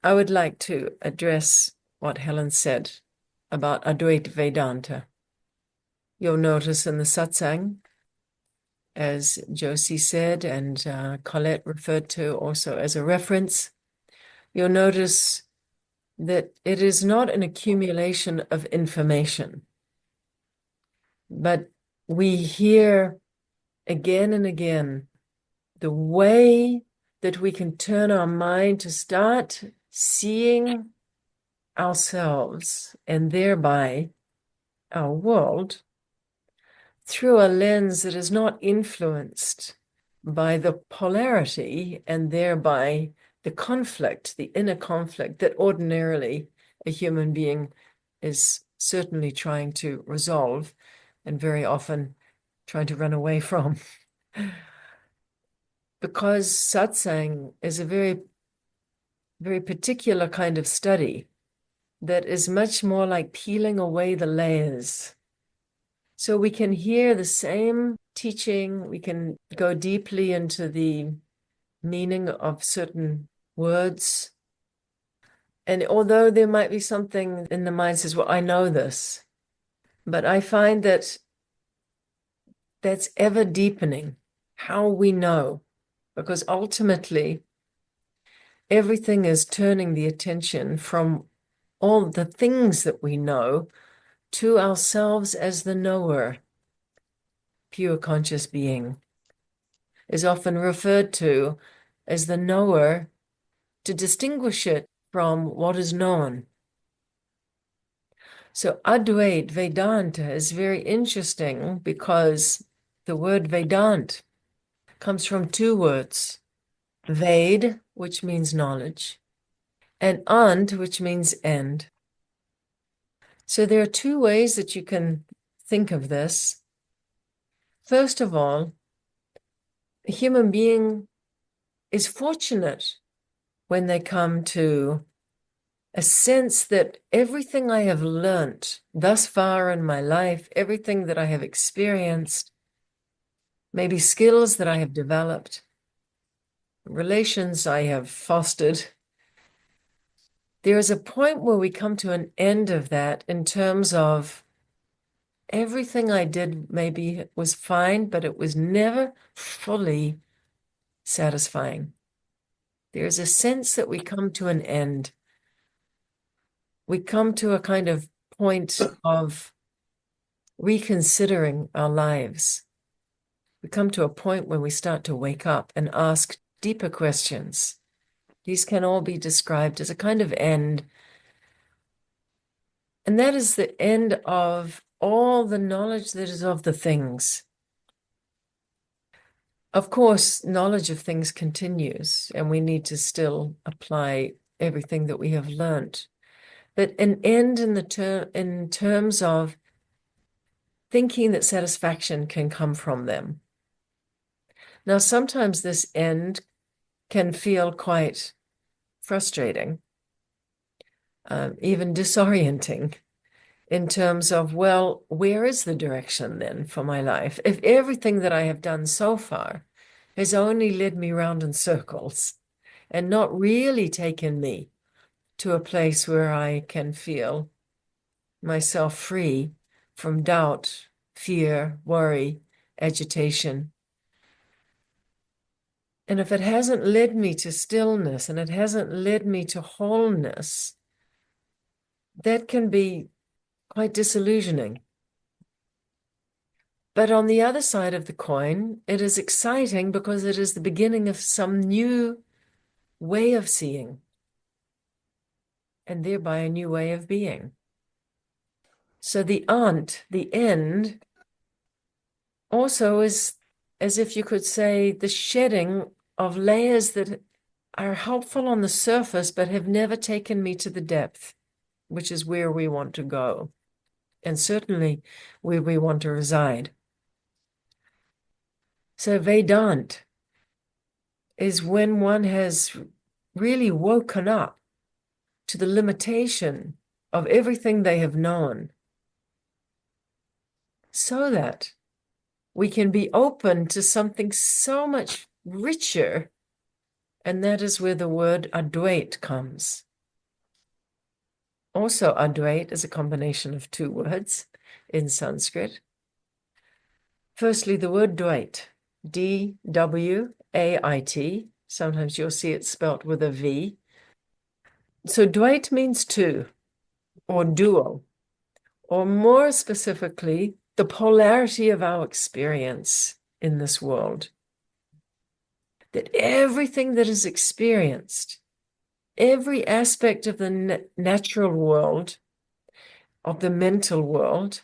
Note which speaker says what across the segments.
Speaker 1: I would like to address what Helen said about Advaita Vedanta. You'll notice in the satsang, as Josie said, and Colette referred to also as a reference, you'll notice that it is not an accumulation of information, but we hear again and again the way that we can turn our mind to start seeing ourselves and thereby our world through a lens that is not influenced by the polarity and thereby the conflict, the inner conflict that ordinarily a human being is certainly trying to resolve and very often trying to run away from. Because satsang is a very, very particular kind of study that is much more like peeling away the layers. So we can hear the same teaching, we can go deeply into the meaning of certain words. And although there might be something in the mind says, well, I know this, but I find that that's ever deepening how we know, because ultimately everything is turning the attention from all the things that we know to ourselves as the knower. Pure conscious being is often referred to as the knower to distinguish it from what is known. So Advaita Vedanta is very interesting because the word Vedant comes from two words, Ved, which means knowledge, and Ant, which means end. So there are two ways that you can think of this. First of all, a human being is fortunate when they come to a sense that everything I have learnt thus far in my life, everything that I have experienced, maybe skills that I have developed, relations I have fostered, there is a point where we come to an end of that in terms of everything I did maybe was fine, but it was never fully satisfying. There's a sense that we come to an end. We come to a kind of point of reconsidering our lives. We come to a point when we start to wake up and ask deeper questions. These can all be described as a kind of end. And that is the end of all the knowledge that is of the things. Of course, knowledge of things continues, and we need to still apply everything that we have learnt. But an end in terms of thinking that satisfaction can come from them. Now, sometimes this end can feel quite frustrating, even disorienting, in terms of, well, where is the direction then for my life? If everything that I have done so far has only led me round in circles and not really taken me to a place where I can feel myself free from doubt, fear, worry, agitation. And if it hasn't led me to stillness and it hasn't led me to wholeness, that can be quite disillusioning. But on the other side of the coin, it is exciting because it is the beginning of some new way of seeing and thereby a new way of being. So the ant, the end, also is, as if you could say, the shedding of layers that are helpful on the surface but have never taken me to the depth, which is where we want to go, and certainly where we want to reside. So Vedant is when one has really woken up to the limitation of everything they have known, so that we can be open to something so much richer. And that is where the word Advait comes. Also, Advait is a combination of two words in Sanskrit. Firstly, the word Dwait, D-W-A-I-T. Sometimes you'll see it spelt with a V. So Dwait means two, or dual, or more specifically, the polarity of our experience in this world. That everything that is experienced, every aspect of the natural world, of the mental world,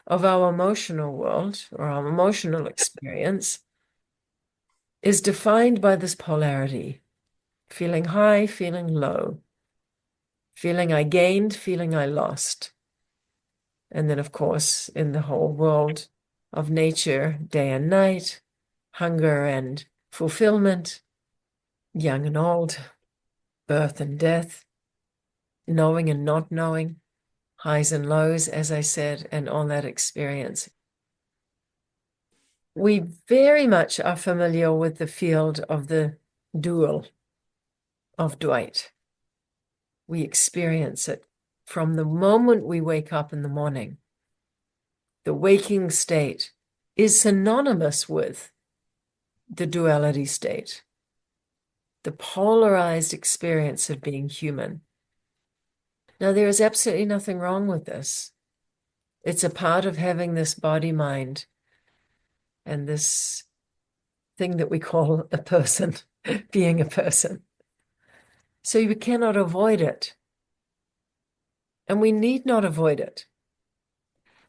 Speaker 1: of our emotional world, or our emotional experience, is defined by this polarity. Feeling high, feeling low. Feeling I gained, feeling I lost. And then, of course, in the whole world of nature, day and night, hunger and fulfillment, young and old, birth and death, knowing and not knowing, highs and lows, as I said, and all that experience. We very much are familiar with the field of the dual of Dwight. We experience it from the moment we wake up in the morning. The waking state is synonymous with the duality state, the polarized experience of being human. Now, there is absolutely nothing wrong with this. It's a part of having this body-mind and this thing that we call a person, being a person. So you cannot avoid it. And we need not avoid it.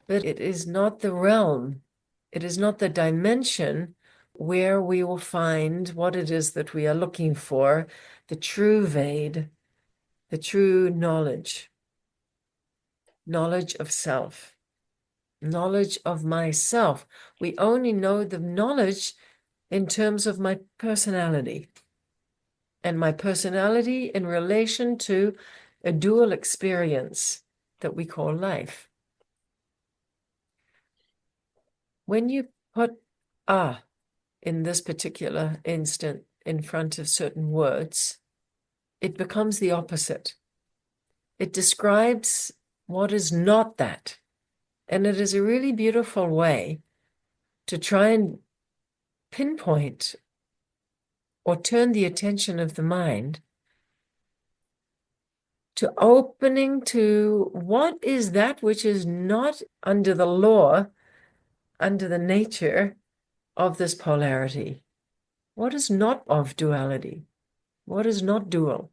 Speaker 1: But it is not the realm, it is not the dimension where we will find what it is that we are looking for, the true Ved, the true knowledge, knowledge of self, knowledge of myself. We only know the knowledge in terms of my personality, and my personality in relation to a dual experience that we call life. When you put in this particular instant in front of certain words, it becomes the opposite. It describes what is not that. And it is a really beautiful way to try and pinpoint or turn the attention of the mind to opening to what is that which is not under the law, under the nature of this polarity. What is not of duality? What is not dual?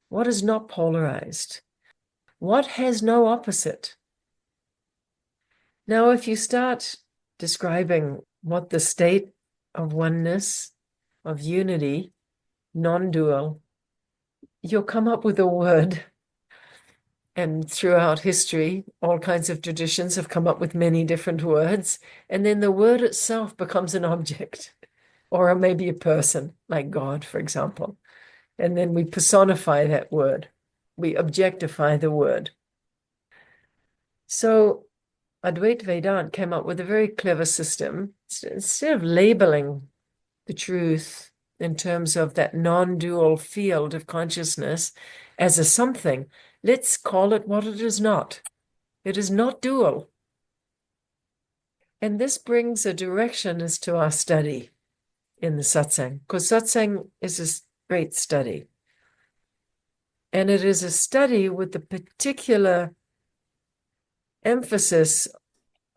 Speaker 1: What is not polarized? What has no opposite? Now, if you start describing what the state of oneness, of unity, non-dual, you'll come up with a word. And throughout history, all kinds of traditions have come up with many different words. And then the word itself becomes an object, or maybe a person, like God, for example. And then we personify that word. We objectify the word. So Advaita Vedanta came up with a very clever system. Instead of labeling the truth in terms of that non-dual field of consciousness as a something, let's call it what it is not. It is not dual. And this brings a direction as to our study in the satsang, because satsang is a great study. And it is a study with the particular emphasis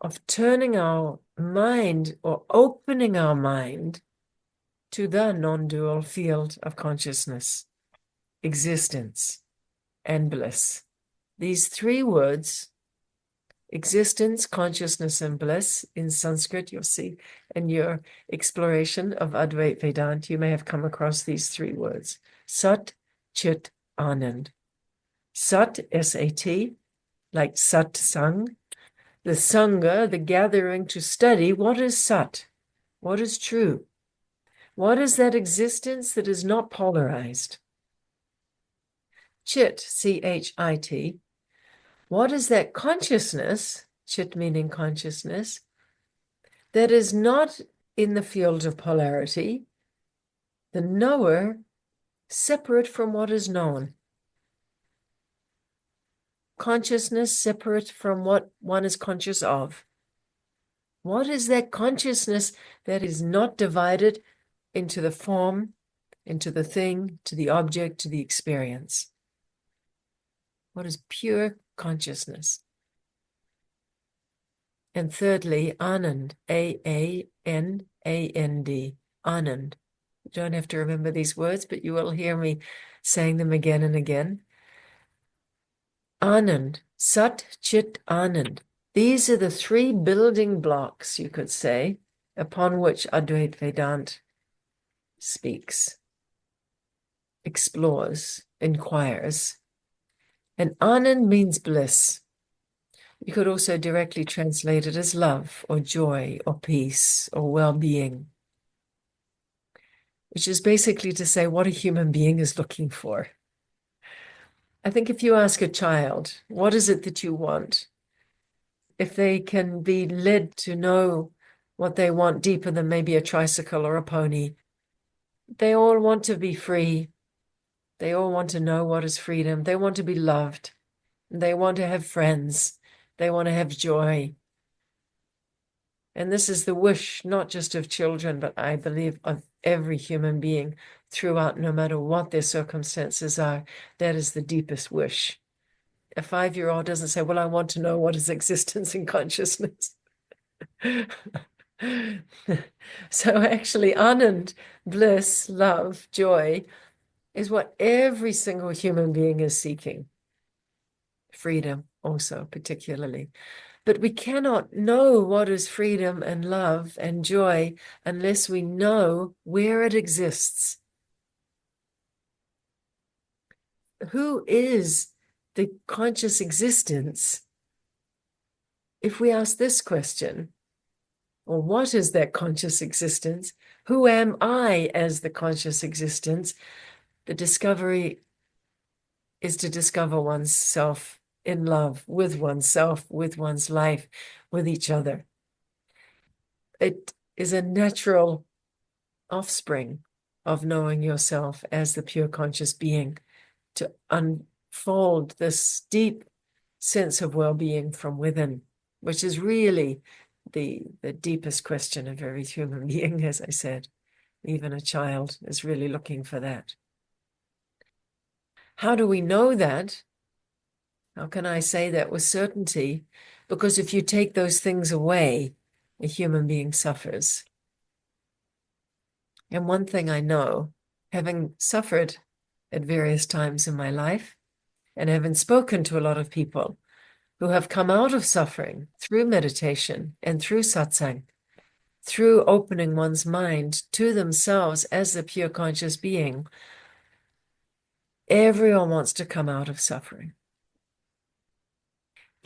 Speaker 1: of turning our mind or opening our mind to the non-dual field of consciousness, existence, and bliss. These three words, existence, consciousness, and bliss, in Sanskrit, you'll see in your exploration of Advaita Vedanta, you may have come across these three words: Sat, Chit, Anand. Sat, S-A-T, like satsang, the sangha, the gathering to study. What is Sat? What is true? What is that existence that is not polarized? Chit, C-H-I-T. What is that consciousness, chit meaning consciousness, that is not in the field of polarity, the knower separate from what is known? consciousness separate from what one is conscious of? What is that consciousness that is not divided into the form, into the thing, to the object, to the experience? What is pure consciousness? And thirdly, Anand, Anand, Anand. You don't have to remember these words, but you will hear me saying them again and again. Anand, Sat, Chit, Anand. These are the three building blocks, you could say, upon which Advaita Vedanta speaks, explores, inquires. And Anand means bliss. You could also directly translate it as love or joy or peace or well-being, which is basically to say what a human being is looking for. I think if you ask a child, what is it that you want? If they can be led to know what they want deeper than maybe a tricycle or a pony, they all want to be free. They all want to know what is freedom. They want to be loved. They want to have friends. They want to have joy. And this is the wish, not just of children, but I believe of every human being throughout, no matter what their circumstances are. That is the deepest wish. A 5-year-old doesn't say, well, I want to know what is existence and consciousness. So actually, Anand, bliss, love, joy, is what every single human being is seeking. Freedom also, particularly. But we cannot know what is freedom and love and joy unless we know where it exists. Who is the conscious existence? If we ask this question, or what is that conscious existence? Who am I as the conscious existence? The discovery is to discover oneself in love with oneself, with one's life, with each other. It is a natural offspring of knowing yourself as the pure conscious being, to unfold this deep sense of well-being from within, which is really the deepest question of every human being, as I said. Even a child is really looking for that. How do we know that? How can I say that with certainty? Because if you take those things away, a human being suffers. And one thing I know, having suffered at various times in my life, and having spoken to a lot of people who have come out of suffering through meditation and through satsang, through opening one's mind to themselves as the pure conscious being, everyone wants to come out of suffering.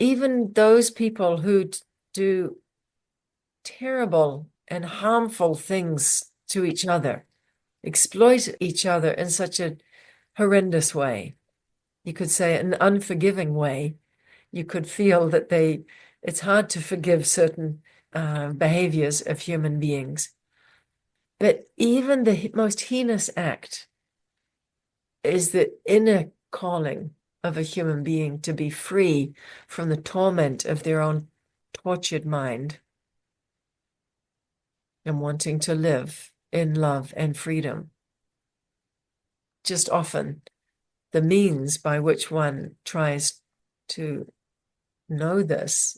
Speaker 1: Even those people who do terrible and harmful things to each other, exploit each other in such a horrendous way, you could say an unforgiving way. You could feel that it's hard to forgive certain behaviors of human beings. But even the most heinous act is the inner calling of a human being to be free from the torment of their own tortured mind and wanting to live in love and freedom. Just often, the means by which one tries to know this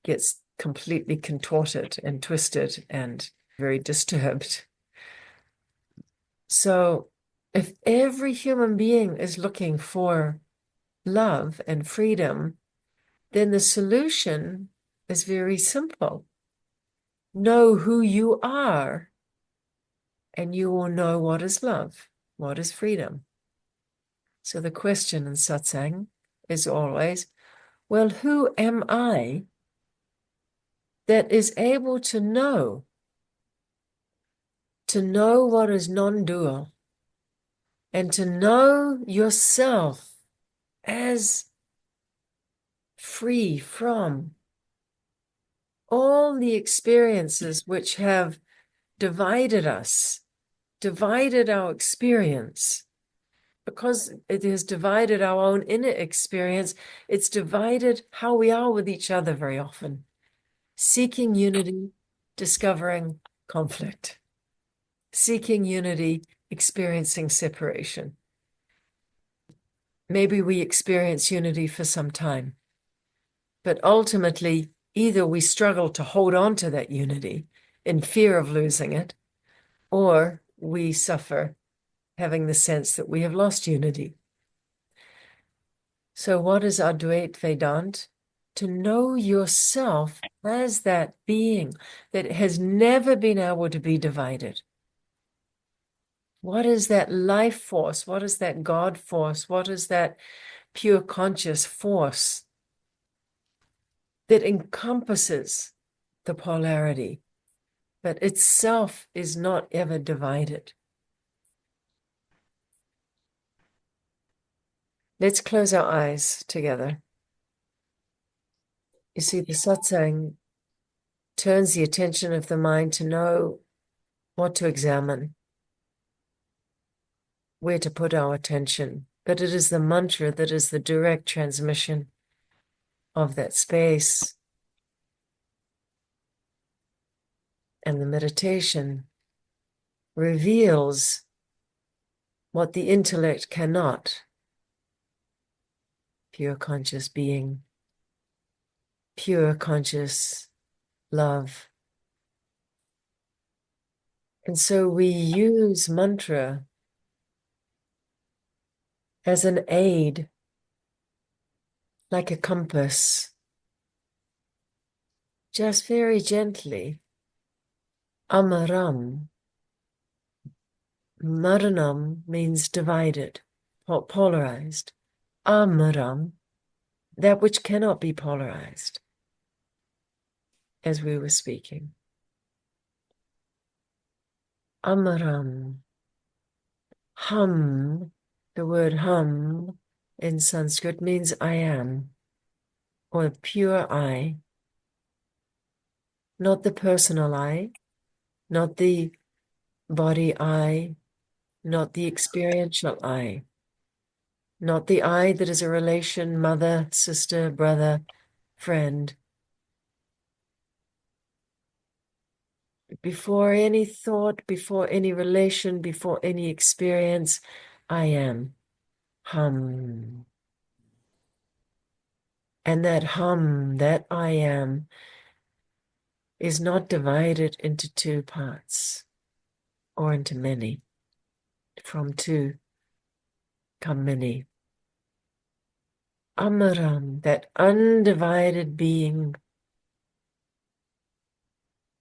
Speaker 1: gets completely contorted and twisted and very disturbed. So if every human being is looking for love and freedom, then the solution is very simple. Know who you are, and you will know what is love, what is freedom. So the question in satsang is always, well, who am I that is able to know what is non-dual, and to know yourself as free from all the experiences which have divided us, divided our experience, because it has divided our own inner experience, it's divided how we are with each other very often. Seeking unity, discovering conflict. Seeking unity, experiencing separation. Maybe we experience unity for some time, but ultimately, either we struggle to hold on to that unity in fear of losing it, or we suffer having the sense that we have lost unity. So what is Advaita Vedanta? To know yourself as that being that has never been able to be divided. What is that life force? What is that God force? What is that pure conscious force that encompasses the polarity, but itself is not ever divided? Let's close our eyes together. You see, the satsang turns the attention of the mind to know what to examine, where to put our attention. But it is the mantra that is the direct transmission of that space. And the meditation reveals what the intellect cannot. Pure conscious being, pure conscious love. And so we use mantra as an aid, like a compass, just very gently. Amaram. Madhuram means divided, polarized. Amaram, that which cannot be polarized, as we were speaking. Amaram. Hum, the word hum in Sanskrit means I am, or pure I. Not the personal I, not the body I, not the experiential I, not the I that is a relation, mother, sister, brother, friend. Before any thought, before any relation, before any experience, I am. Hum. And that hum, that I am, is not divided into two parts or into many. From two come many. Amaram, that undivided being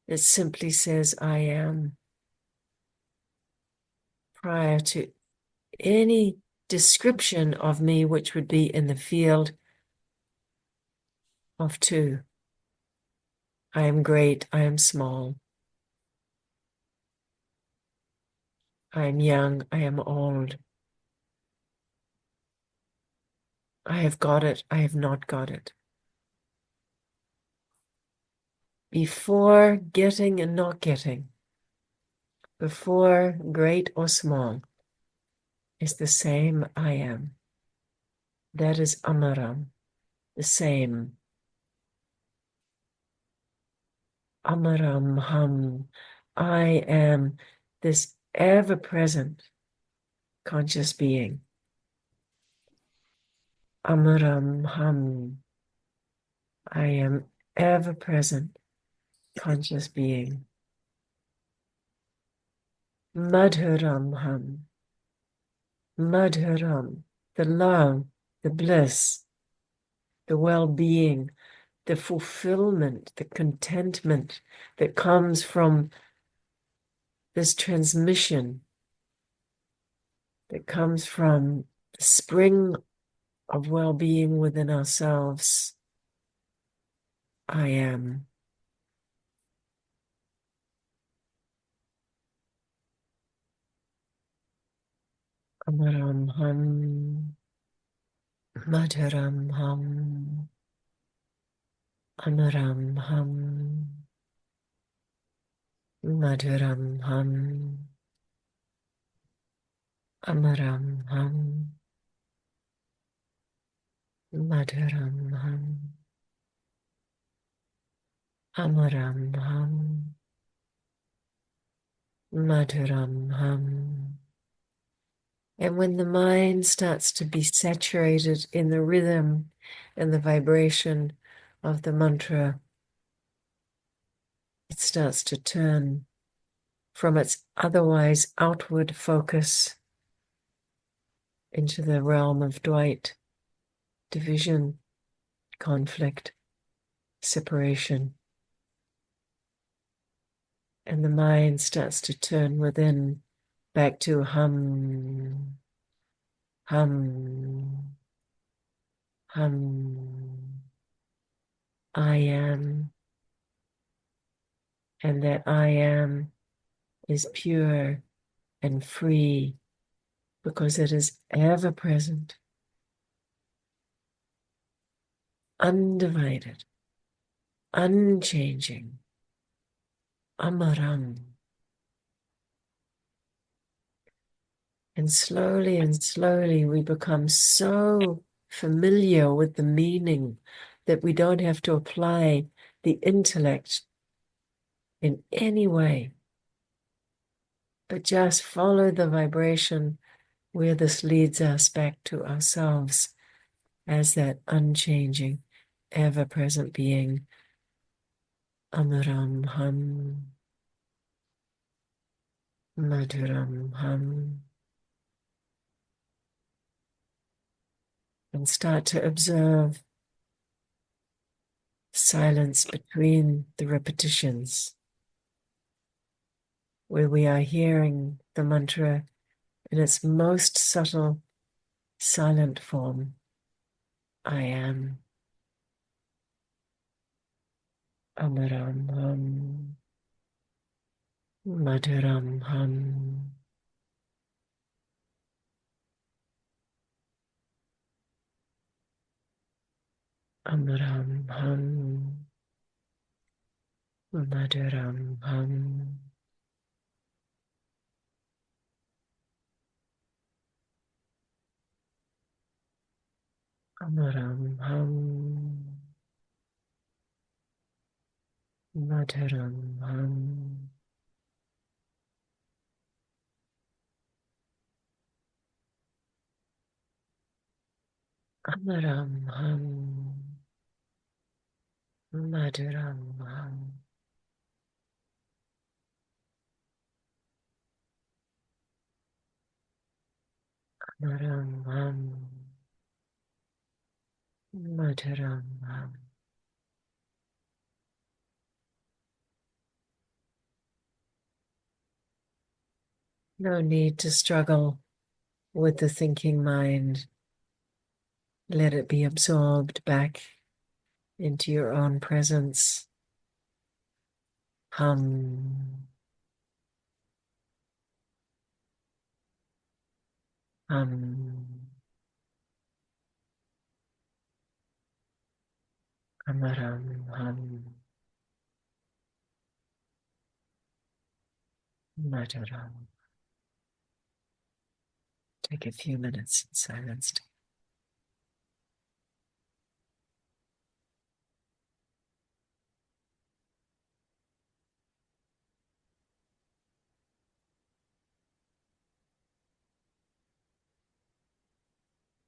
Speaker 1: that simply says, I am, prior to any description of me which would be in the field of two. I am great, I am small. I am young, I am old. I have got it, I have not got it. Before getting and not getting, before great or small, is the same I am. That is Amaram, the same. Amaram Hum. I am this ever-present conscious being. Amaram Hum. I am ever-present conscious being. Madhuram Hum. Madhuram, the love, the bliss, the well-being, the fulfillment, the contentment that comes from this transmission, that comes from the spring of well-being within ourselves. I am. Amaram Hum. Madhuram Hum. Amaram Hum. Madhuram Hum. Amaram Hum. Madhuram ham. Amaram ham. Madhuram ham. And when the mind starts to be saturated in the rhythm and the vibration of the mantra, it starts to turn from its otherwise outward focus into the realm of Dwight, division, conflict, separation. And the mind starts to turn within, back to hum, hum, hum. I am, and that I am is pure and free because it is ever present, undivided, unchanging, Amaram. And slowly we become so familiar with the meaning that we don't have to apply the intellect in any way, but just follow the vibration where this leads us back to ourselves as that unchanging, ever-present being. Amaram Ham, Madhuram Ham. And start to observe silence between the repetitions, where we are hearing the mantra in its most subtle, silent form. I am. Amaram Ham, Madhuram Ham. Amaram Ham, Madhuram Ham. Amaram Ham, Madhuram Ham. Amaram Ham, Madhuram Ham. Amaram Ham, Madhuram Ham. No need to struggle with the thinking mind. Let it be absorbed back into your own presence. Hum, hum, amaram, hum, madhuram. Take a few minutes in silence.